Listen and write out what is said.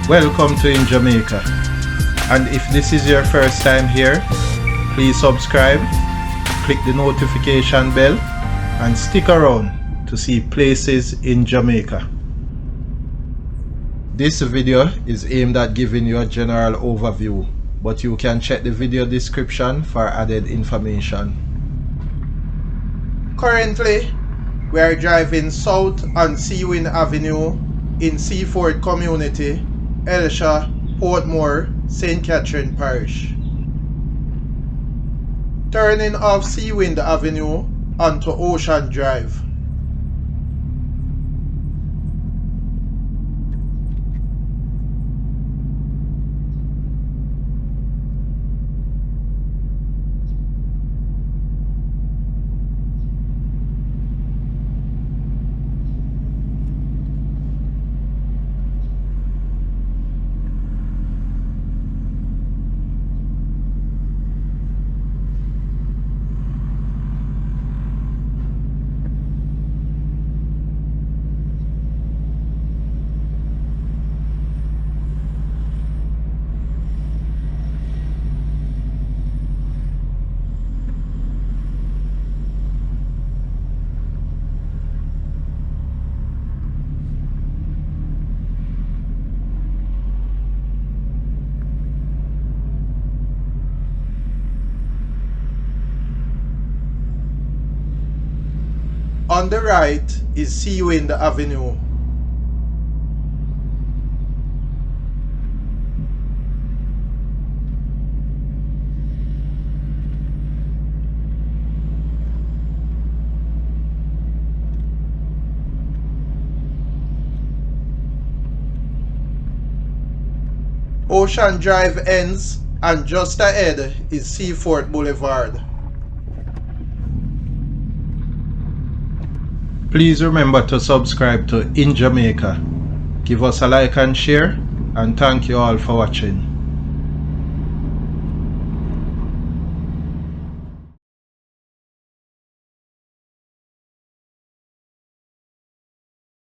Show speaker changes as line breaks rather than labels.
Welcome to In Jamaica, and if this is your first time here, please subscribe, click the notification bell and stick around to see places in Jamaica. This video is aimed at giving you a general overview, but you can check the video description for added information. Currently, we are driving south on Seawind Avenue in Seaford Community, Elsha, Portmore, St. Catherine Parish. Turning off Seawind Avenue onto Ocean Drive. On the right is Seawind Avenue. Ocean Drive ends, and just ahead is Seaford Boulevard. Please remember to subscribe to In Jamaica. Give us a like and share, and thank you all for watching.